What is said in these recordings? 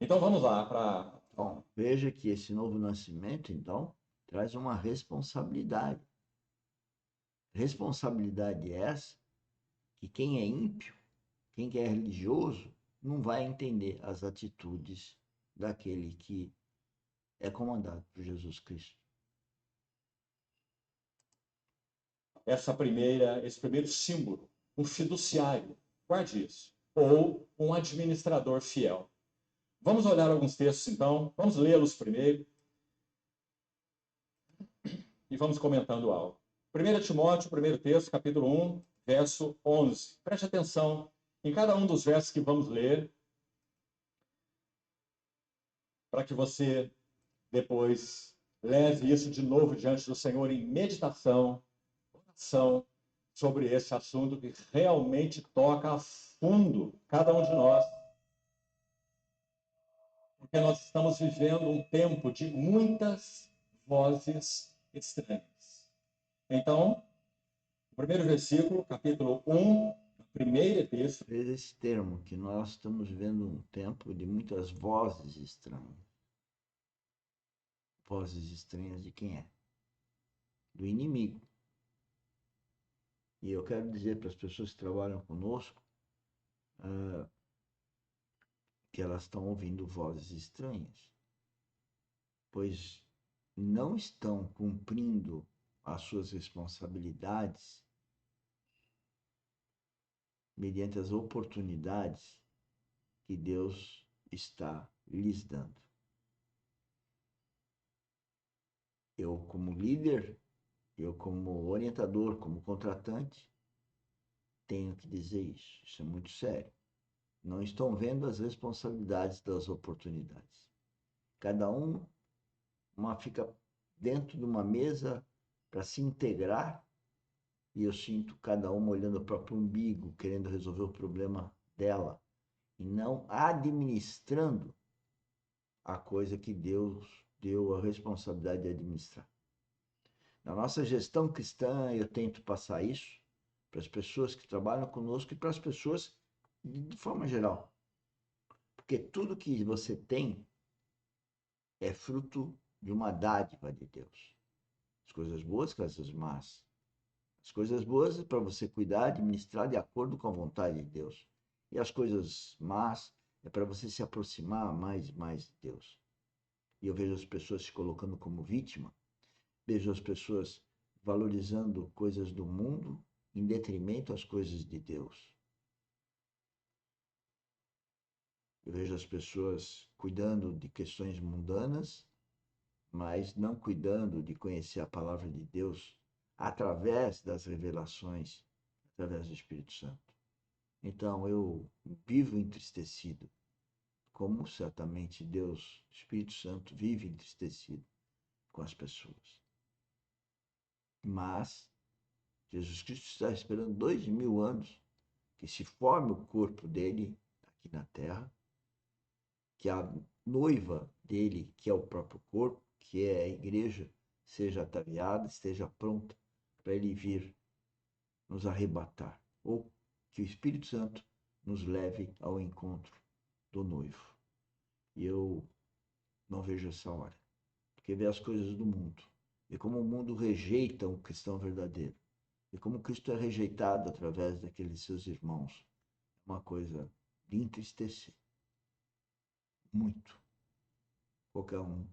Então vamos lá para. Bom, veja que esse novo nascimento, então, traz uma responsabilidade. Responsabilidade essa que quem é ímpio, quem é religioso, não vai entender as atitudes daquele que é comandado por Jesus Cristo. Esse primeiro símbolo, um fiduciário, guarde isso, ou um administrador fiel. Vamos olhar alguns textos então, vamos lê-los primeiro e vamos comentando algo. 1 Timóteo, primeiro texto, capítulo 1, verso 11. Preste atenção em cada um dos versos que vamos ler, para que você depois leve isso de novo diante do Senhor em meditação, oração, sobre esse assunto que realmente toca a fundo cada um de nós, porque nós estamos vivendo um tempo de muitas vozes estranhas. Então, o primeiro versículo, capítulo 1, primeira epístola. Veja esse termo, que nós estamos vivendo um tempo de muitas vozes estranhas. Vozes estranhas de quem é? Do inimigo. E eu quero dizer para as pessoas que trabalham conosco que elas estão ouvindo vozes estranhas, pois não estão cumprindo as suas responsabilidades mediante as oportunidades que Deus está lhes dando. Eu, como líder, eu, como orientador, como contratante, tenho que dizer isso. Isso é muito sério. Não estão vendo as responsabilidades das oportunidades. Cada uma fica dentro de uma mesa para se integrar e eu sinto cada uma olhando o próprio umbigo, querendo resolver o problema dela e não administrando a coisa que Deus deu a responsabilidade de administrar. Na nossa gestão cristã, eu tento passar isso para as pessoas que trabalham conosco e para as pessoas de forma geral. Porque tudo que você tem é fruto de uma dádiva de Deus. As coisas boas, as coisas más. As coisas boas é para você cuidar, administrar de acordo com a vontade de Deus. E as coisas más é para você se aproximar mais e mais de Deus. E eu vejo as pessoas se colocando como vítima, vejo as pessoas valorizando coisas do mundo em detrimento às coisas de Deus. Eu vejo as pessoas cuidando de questões mundanas, mas não cuidando de conhecer a palavra de Deus através das revelações, através do Espírito Santo. Então eu vivo entristecido, como certamente Deus, Espírito Santo, vive entristecido com as pessoas. Mas Jesus Cristo está esperando 2000 anos que se forme o corpo dele aqui na terra, que a noiva dele, que é o próprio corpo, que é a igreja, seja ataviada, esteja pronta para ele vir nos arrebatar, ou que o Espírito Santo nos leve ao encontro do noivo. E eu não vejo essa hora, porque vê as coisas do mundo, e como o mundo rejeita um cristão verdadeiro, e como Cristo é rejeitado através daqueles seus irmãos, é uma coisa de entristecer muito qualquer um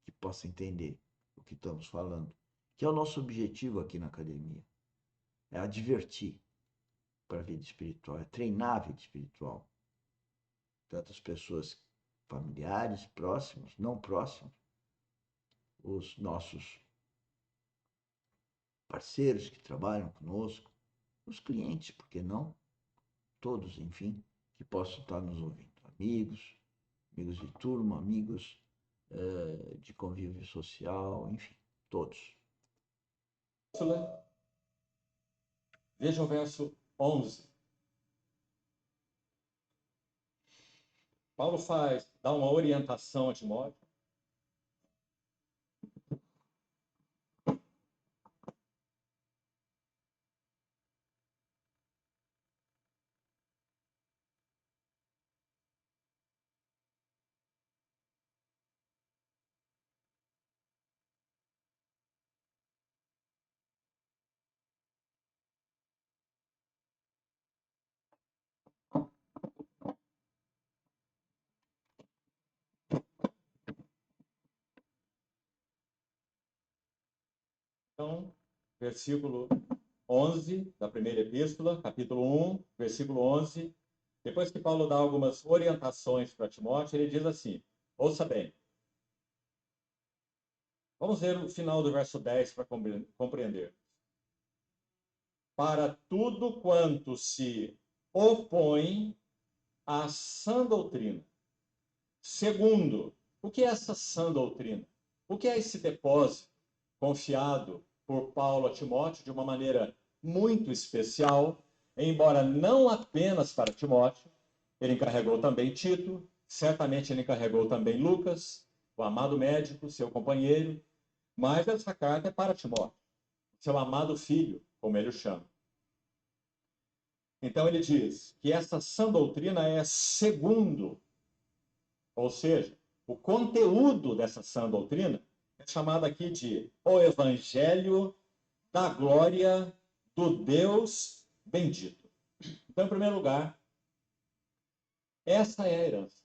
que possa entender o que estamos falando, que é o nosso objetivo aqui na academia, é advertir para a vida espiritual, é treinar a vida espiritual. Tantas pessoas familiares, próximos, não próximos, os nossos parceiros que trabalham conosco, os clientes, por que não? Todos, enfim, que possam estar nos ouvindo. Amigos, amigos de turma, amigos de convívio social, enfim, todos. Veja o verso 11. Paulo dá uma orientação a Timóteo. Então, versículo 11 da primeira epístola, capítulo 1, versículo 11. Depois que Paulo dá algumas orientações para Timóteo, ele diz assim: ouça bem. Vamos ver o final do verso 10 para compreender. Para tudo quanto se opõe à sã doutrina. Segundo, o que é essa sã doutrina? O que é esse depósito confiado por Paulo a Timóteo de uma maneira muito especial, embora não apenas para Timóteo, ele encarregou também Tito, certamente ele encarregou também Lucas, o amado médico, seu companheiro, mas essa carta é para Timóteo, seu amado filho, como ele o chama. Então ele diz que essa sã doutrina é segundo, ou seja, o conteúdo dessa sã doutrina é chamado aqui de o Evangelho da glória do Deus bendito. Então, em primeiro lugar, essa é a herança.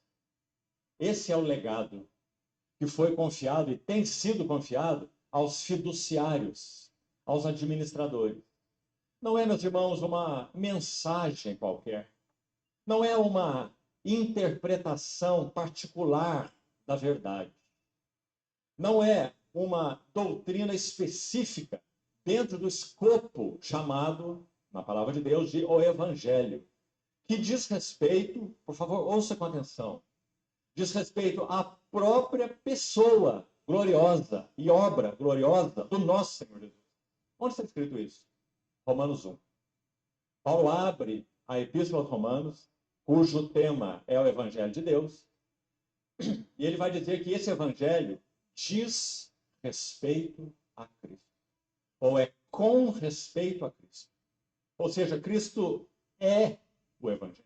Esse é o legado que foi confiado e tem sido confiado aos fiduciários, aos administradores. Não é, meus irmãos, uma mensagem qualquer. Não é uma interpretação particular da verdade. Não é uma doutrina específica dentro do escopo chamado, na palavra de Deus, de o Evangelho, que diz respeito, por favor, ouça com atenção, diz respeito à própria pessoa gloriosa e obra gloriosa do nosso Senhor Jesus. Onde está escrito isso? Romanos 1. Paulo abre a Epístola aos Romanos, cujo tema é o Evangelho de Deus, e ele vai dizer que esse Evangelho diz respeito a Cristo, ou é com respeito a Cristo. Ou seja, Cristo é o Evangelho.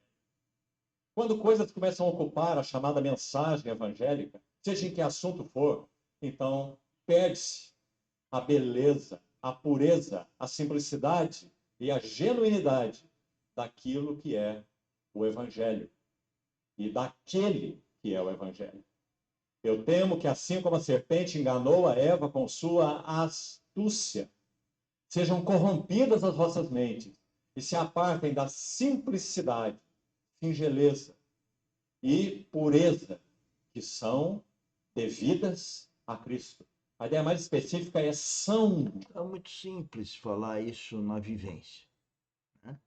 Quando coisas começam a ocupar a chamada mensagem evangélica, seja em que assunto for, então perde-se a beleza, a pureza, a simplicidade e a genuinidade daquilo que é o Evangelho e daquele que é o Evangelho. Eu temo que, assim como a serpente enganou a Eva com sua astúcia, sejam corrompidas as vossas mentes e se apartem da simplicidade, singeleza e pureza que são devidas a Cristo. A ideia mais específica é são. É muito simples falar isso na vivência, né?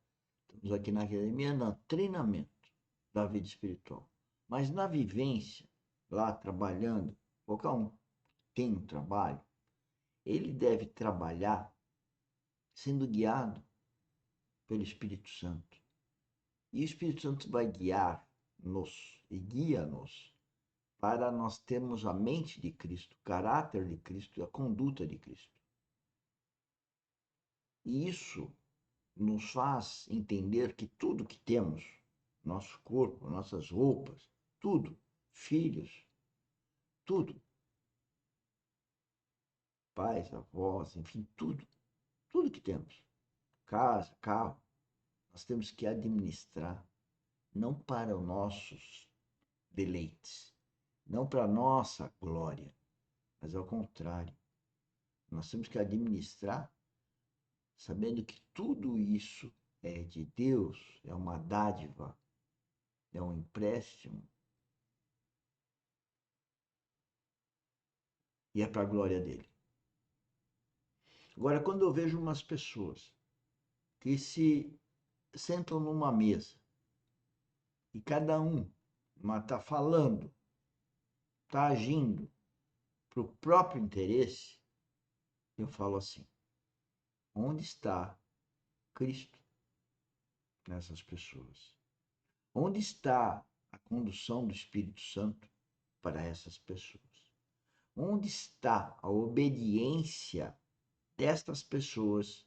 Estamos aqui na academia, no treinamento da vida espiritual. Mas na vivência, lá trabalhando, qualquer um tem um trabalho, ele deve trabalhar sendo guiado pelo Espírito Santo. E o Espírito Santo vai guiar-nos e guia-nos para nós termos a mente de Cristo, o caráter de Cristo e a conduta de Cristo. E isso nos faz entender que tudo que temos, nosso corpo, nossas roupas, tudo, filhos, tudo, pais, avós, enfim, tudo que temos, casa, carro, nós temos que administrar, não para os nossos deleites, não para a nossa glória, mas ao contrário. Nós temos que administrar sabendo que tudo isso é de Deus, é uma dádiva, é um empréstimo e é para a glória dele. Agora, quando eu vejo umas pessoas que se sentam numa mesa e cada um está falando, está agindo para o próprio interesse, eu falo assim: onde está Cristo nessas pessoas? Onde está a condução do Espírito Santo para essas pessoas? Onde está a obediência destas pessoas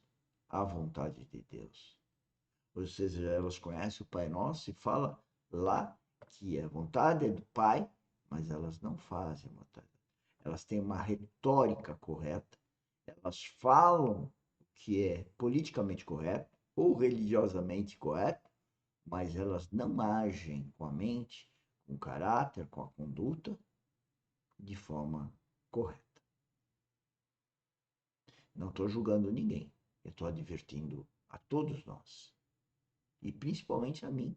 à vontade de Deus? Ou seja, elas conhecem o Pai Nosso e falam lá que a vontade é do Pai, mas elas não fazem a vontade. Elas têm uma retórica correta, elas falam o que é politicamente correto ou religiosamente correto, mas elas não agem com a mente, com o caráter, com a conduta, de forma correta. Não estou julgando ninguém. Eu estou advertindo a todos nós. E principalmente a mim,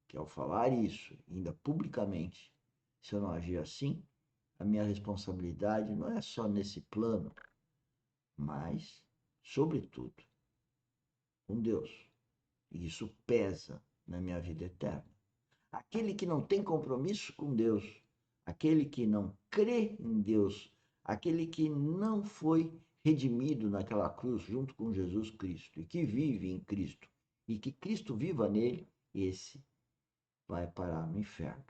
que ao falar isso, ainda publicamente, se eu não agir assim, a minha responsabilidade não é só nesse plano, mas, sobretudo, com Deus. E isso pesa na minha vida eterna. Aquele que não tem compromisso com Deus, aquele que não crê em Deus, aquele que não foi redimido naquela cruz junto com Jesus Cristo e que vive em Cristo e que Cristo viva nele, esse vai parar no inferno.